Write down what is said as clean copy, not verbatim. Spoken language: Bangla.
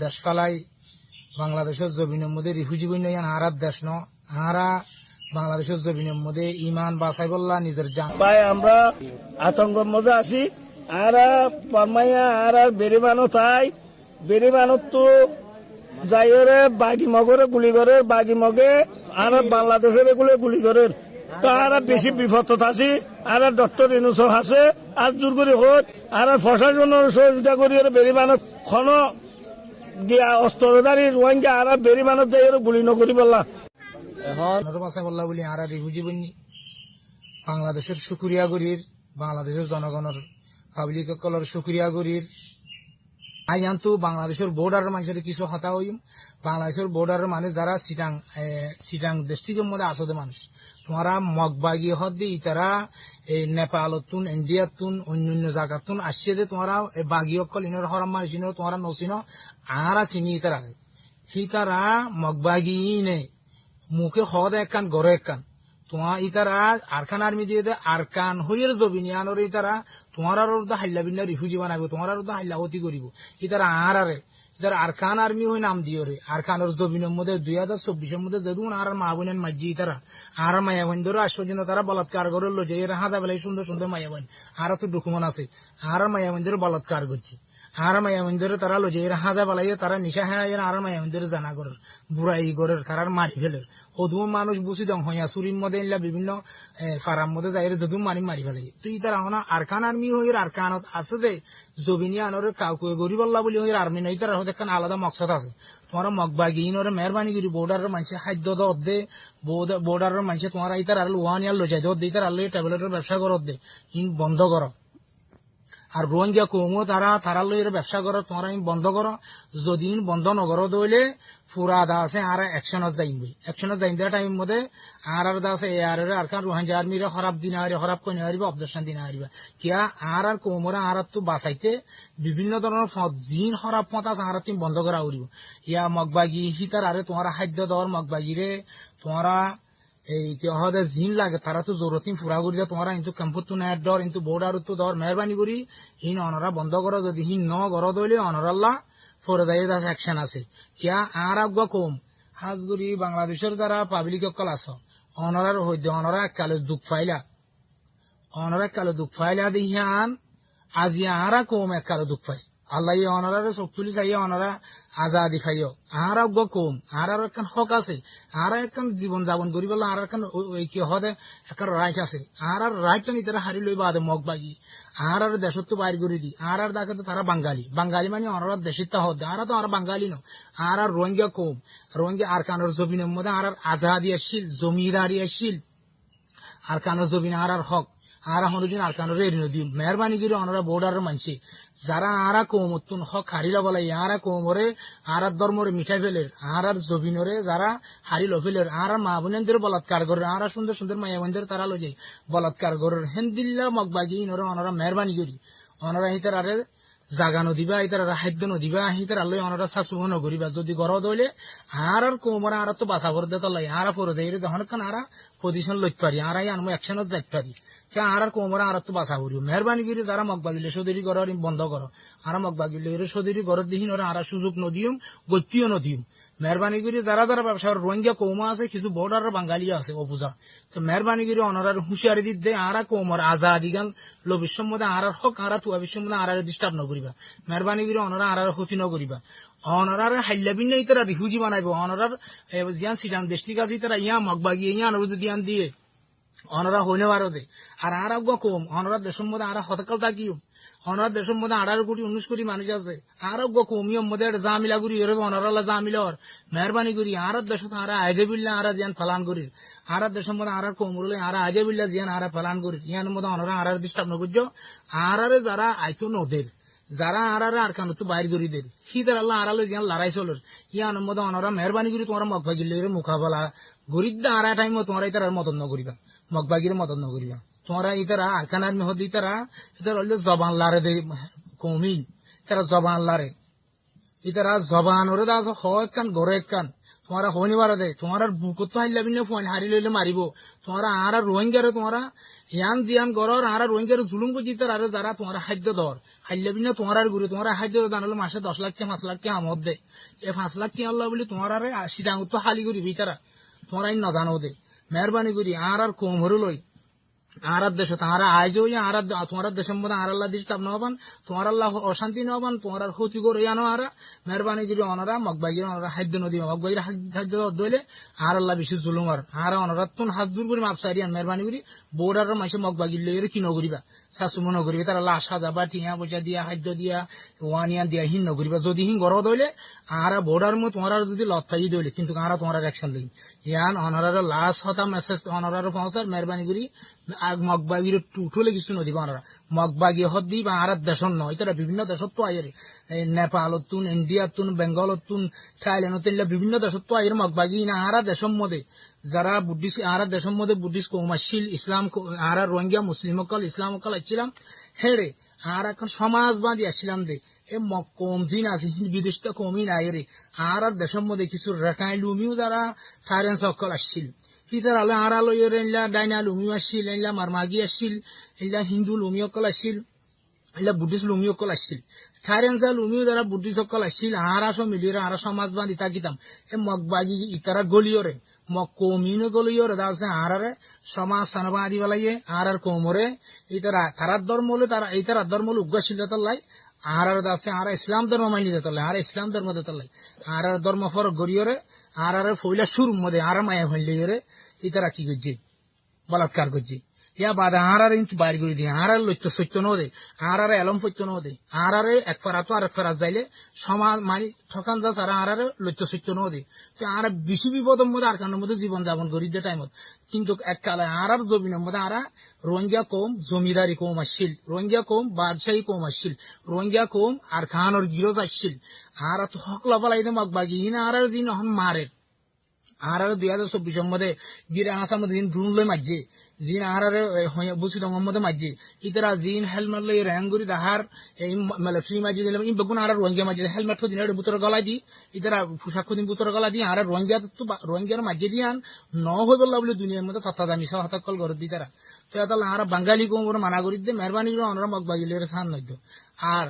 দেশ ফালাই বাংলাদেশের জমিনের মধ্যে রিফিউজি বন্য আরার দেশ ন আরা বাংলাদেশের জমিনের মধ্যে ইমান বাঁচাই বললা নিজের জান ভাই আমরা আতঙ্কের মধ্যে আছি আর পারমাইয়া আর বেরিমানো তাই বেরিমানো তো যাইরে বাগি মগরে গুলি করে বাগি মগে আর বাংলাদেশের এগুলো গুলি করে তো আর বেশি বিপদ আছি আর ডক্টর ইনুসর আছে আর জোর করে হোক আর প্রশাসনের সহযোগিতা করি বেরিমানো খন গিয়া অস্ত্রধারী রোহিঙ্গা আর বেরিমানো যাই গুলি নকরি বললা এখন বাঁচাই বললা বলি আরা রিফিউজি বন্যি বাংলাদেশের সুক্রিয়া গরির বাংলাদেশের জনগণের পাবলিক সকলের সুক্রিয়া গরির আইয়ান্তু বাংলাদেশের বর্ডারের মানুষের কিছু হতা হইম বাংলাদেশের বর্ডারের মানুষ যারা সিটাং ডিস্ট্রিক্টের মধ্যে আসতে মানুষ তোমরা মগবাগি হদ দি তারা এই নেপালতুন ইন্ডিয়াতুন অন্যান্য জায়গাতুন আসছে যে তোমরা বাগি অকল ইনর হরাম মানুষ ইনর তোমরা নচিন আরা চিনি তারা তারা মগবাগি নে মুখে হদ একখান গড়ে একখান তোমার ইতারা আরখান আর্মি দিয়ে আরকান হইয়ের জবিনিয়ানোর ইতারা তোমার হাল্লা বিল্লা রিফিউজি বানাবো তোমার হাল্লা অতি করিব ইতারা আরে ইতারা আরকান আর্মি হয়ে নাম দিও রে আরকানোর জবিনের মধ্যে 2024-এর মধ্যে যদুন আর মা বোনের মাঝি ইতারা আর মায়া বোন ধরো আজ পর্যন্ত তারা বলাৎকার করে লো যে এরা হাজা বেলায় সুন্দর সুন্দর মায়া বোন আর তো ডকুমেন্ট আছে আর মায়া বোন ধরে বলাৎকার করছে আর মায়া বোন ধরে তারা লো যে এরা হাজা বেলায় তারা নিশা হ্যাঁ আর মায়া বোন ধরে জানা করার বুড়াই গড়ের তারার মারি ফেলের সদুম মানুষ বুঝি দং হইয়া চুরির মধ্যে এনলা বিভিন্ন ফারাম মধ্যে যাই যদুম মারি ফেলে তুই তারা হনা আরকান আর্মি হইর আরকানত আছে দে জবিনিয়া আনরে কাউকে গরিব আল্লাহ বলি হইর আর্মি নই তারা হতে একখান আলাদা মকসদ আছে তোমার মগবাগি ইনরে মেহরবানি করি বর্ডারের মানুষে খাদ্য দে বর্ডারের মানুষে তোমার ইতার আর ওয়ানিয়ার লই যাই দে ইতার আল্লাহ ট্যাবলেটের ব্যবসা করত দে ইন বন্ধ করো আর রোহিঙ্গা কমো তারা লইয়ের ব্যবসা করো তোমার বন্ধ করো যদি বন্ধ নগর দইলে পুরা দা আছে আর একশনত যাইন দেওয়া টাইম মধ্যে আর দা আছে আর কারণ রোহিঙ্গা আর্মিরা খারাপ দিন হারি খারাপ কই হারিবা অবদর্শন দিন হারিবা কিয়া আর কোমরা আর তো বাঁচাইতে বিভিন্ন ধরনের জিন খারাপ পথ আছে আর তুমি বন্ধ করা উড়িব ইয়া মগবাগি হিতার আরে তোমার খাদ্য দর মগবাগিরে তোমারা এই হদে জিন লাগে তারা তো জরুরতিন ফুরা করি তোমরা কিন্তু ক্যাম্পত তো নেট ডর কিন্তু বর্ডার তো দর মেহরবানি করি হিন অনরা বন্ধ করো যদি হিন ন গর দইলে অনরাল্লাহ ফৌজদারি অ্যাকশন আছে কিয়া আর আগুয়া কম হাজগুড়ি বাংলাদেশের যারা পাবলিক অকল আস অনরার হইতে অনরা এককালে দুঃখ ফাইলা দিহান আজি আরা কম এককালে দুঃখ পাই আল্লাহ অনরার চোখ তুলি চাইয়ে অনরা আজাদি খাইও আর আগুয়া কম আর একখান হক আছে আর একখান জীবন যাপন করি বললো আর একখান কি হদে একটা রাইট আছে আর রাইটটা নিতে হারি লই বাদে মগবাগি আর দেশত তো বাইর করে দি আর দেখে তো তারা বাঙালি মানে অনার দেশের তা হদ আর তো আর বাঙালি ন আর রোহিঙ্গা কম রোহিঙ্গা আর কানোর জমিনের মধ্যে আর আজাদি আসছিল জমিদারি আসছিল আর কানোর জমিন আর হক আর হনুদিন আর কানোর এরিনো দিম মেহরবানি করে অনারা বর্ডারের মানছে যারা আর কৌমতুন হক হারিলা বলাই আর কৌমরে আর ধর্মরে মিঠাই ফেলের আর জবিনরে যারা হারিল ফেলের আর মা বোনদের বলাৎকার করে আর সুন্দর সুন্দর মায়া বোনদের তারা লই যায় বলাৎকার করে হেন্দিল্লা মগবাগি ইনরে অনারা মেহরবানি করি অনারা হিতার আরে জাগা নদিবা ইতার খাদ্য নদিবা হিতার আল্লাহ অনারা শাসু নগরিবা যদি গর দইলে আর কৌমরা আর তো বাসা ভর দেতা লাই আর ফর যাই যখন আর পজিশন লইতে পারি আর আনবো অ্যাকশনত যাইতে পারি আর কোমরা আর তো বাসা করিও মেহরবানি করে যারা মগবাগিলে সদেরি ঘর বন্ধ করো আর মগবাগিলে সদেরি ঘর দিহিন ওরা আর সুযোগ নদিম গতিও নদিম মেহরবানি করে যারা যারা ব্যবসার রোহিঙ্গা কৌমা আছে কিছু বর্ডার বাঙালি আছে অবুজা তো মেহরবানি করে অনারার হুঁশিয়ারি দিতে আর কৌমর আজাদি গান লবিশ্ব মধ্যে আর হক আর তুয়া বিশ্ব মধ্যে আর ডিস্টার্ব নকরিবা মেহরবানি করে অনারা আর ক্ষতি নকরিবা অনারার হাইলাবিন তারা রিফিউজি বানাইব অনারার জিয়ান সিটান দেশটিক আছে তারা ইয়া মগবাগি ইয়া অনুরোধ দিয়ান দিয়ে অনরা হইনে পারো দে আর আগুয়া কম অনরা দেশের মধ্যে আর হতকাল থাকিও অনরা দেশের মধ্যে 18 কোটি 19 কোটি মানুষ আছে আর আগুয়া কমিয়ম মধ্যে জামিলা করি এর অনরালা জামিলর মেহরবানি করি আর দেশ আর আইজেবিল্লা আর জিয়ান ফালান করি আর দেশের মধ্যে আর কমরলে আর আইজেবিল্লা জিয়ান আর ফালান করি ইয়ার মধ্যে অনরা আর ডিস্টার্ব নগজ্য আর যারা আইতো নদের যারা আর কান তো বাইর করি দের হিদার আল্লাহ আড়ালে জিয়ান লড়াই চলর ইয়ার মধ্যে অনরা মেহরবানি করি তোমার মগবাগিলে মুখাবলা গরিবদা আর টাইম তোমার ইতার মদত নকরিবা মগবাগির মদত নকরিবা তোমরা ইতারা আরকান আর্মি হদ ইতারা ইতার হইলে জবান লারে দে কমি তারা জবান লারে ইতারা জবান ওরে দাস হয় কান গড়ে কান তোমারা হনিবার দে তোমার বুকত তো হাইলা বিনে ফোন হারি লইলে মারিব তোমরা আর রোহিঙ্গারে তোমরা ইয়ান জিয়ান গড়র আর রোহিঙ্গার জুলুম করছি আর যারা তোমার খাদ্য দর খাইলে বিনা তোমার আর ঘুরে তোমার খাদ্য দান হলো মাসে 10 লাখ টাকা 5 লাখ টাকা আমদ দে এই 5 লাখ টাকা আল্লাহ বলি তোমার আরে সিদাঙ্গ তো খালি করি ভিতরা তোমার আইন না জানো দে মেহরবানি করি আর কম হরু লই আর দেশে তারা আইজও আর তোমার দেশের মধ্যে আর আল্লাহ ডিস্টার্ব নবান তোমার আল্লাহ অশান্তি নবান তোমার আর ক্ষতি করে আনো আর মেহরবানি করি অনারা মগবাগির অনারা খাদ্য নদী মগবাগির খাদ্য দইলে আর আল্লাহ বেশি জুলুম আর অনারা তুন হাত দূর করে মাপসারি আন মেহরবানি করি বোর্ডার মাসে মগবাগির লইরে কি নগরিবা শাশু নগরিবা তার আল্লাহ আশা যাবা টিয়া পয়সা দিয়া খাদ্য দিয়া ওয়ানিয়া দিয়া হিন নগরিবা যদি হিন গড় দইলে আর বোর্ডার মো তোমার যদি লতাই দইলে কিন্তু আর তোমার অ্যাকশন লই ইয়ান অনারার লাস্ট হতা মেসেজ অনারার পৌঁছার মেহরবানি করি মগবাগির টুটলে কিছু নদী অনারা মগবাগি হদ দি বা আর দেশন নয় তারা বিভিন্ন দেশত তো আইরে নেপালতুন ইন্ডিয়াতুন বেঙ্গলতুন থাইল্যান্ড বিভিন্ন দেশত তো আইরে মগবাগি না আর দেশের মধ্যে যারা বুদ্ধিস্ট আর দেশের মধ্যে বুদ্ধিস্ট কৌমাশীল ইসলাম আর রোহিঙ্গা মুসলিম অকল ইসলাম অকল আসছিলাম হেরে আর এখন সমাজবাদী আসছিলাম দে এ কম জিন আছে বিদেশটা কমই নাই রে আর দেশের মধ্যে কিছু রেখাই লুমিও যারা থাইল্যান্ড অকল আসছিল ইতার আলো আর আলো ইলা ডাইনা লুমিও আসছিল ইলা মারমাগি আসছিল ইলা হিন্দু লুমি অকল আসছিল ইলা বুদ্ধিস্ট লুমি অকল আসছিল থাইল্যান্ড লুমিও যারা বুদ্ধিস্ট অকল আসছিল আর আসো মিলিয়ে আর সমাজবাদী তাকিতাম এ মগবাগি ইতারা গলিয়রে কমিনো গলিয়রে দাসে আরারে সমাজ সানবাদি বলাইয়ে আর কোমরে ইতারা তারার ধর্ম হলে তারা এই তারার ধর্ম হলে উগ্রশীলতার লাই আর দাসে আর ইসলাম ধর্ম মানি দিতে আর ইসলাম ধর্ম দিতে লাই আর ধর্ম ফরক গড়িয়রে আর ফইলা সুর মধ্যে আর মায়া হইলে ইতারা কি করছে বলাৎকার করছে ইয়া বাদে আর ইঞ্চ বাইর করে দিয়ে আর লইত্য সত্য ন দে আর এলম সত্য ন দে আর এক ফেরা তো আর এক ফেরা যাইলে সমাজ মানি ঠকান দাস আর লইত্য সত্য ন দে আর বেশি বিপদের মধ্যে আর কানের মধ্যে জীবন যাপন করি যে টাইমত কিন্তু এককালে আর জমিনের মধ্যে আর রোহিঙ্গা কম জমিদারি কম আসছিল রোহিঙ্গা কম বাদশাহী কম আসছিল রোহিঙ্গা কম আর খানোর গিরজ আসছিল আর তো হকলা পালাইতে মগবাগি না আর যিনি এখন মারের আর 2024 মধ্যে গিরে আসার মধ্যে দিন ড্রোন লই মারছে জিন আর বুসি রঙের মধ্যে মারছে ইতারা জিন হেলমেট লই র্যাঙ্গুরি দাহার এই মিলিটারি মারছে দিলাম ই বেগুন আর রোহিঙ্গা মারছে হেলমেট তো দিন বুতর গলা দি ইতারা পোশাক দিন বুতর গলা দি আর রোহিঙ্গা তো রোহিঙ্গার মারছে দিয়ান ন হই বললা বলে দুনিয়ার মধ্যে তথা দামি সব হতাকল ঘর দি তারা তো এত আর বাঙালি কোন মানা করি দে মেহরবানি করে অনরা মগবাগিলের সান নইতো আর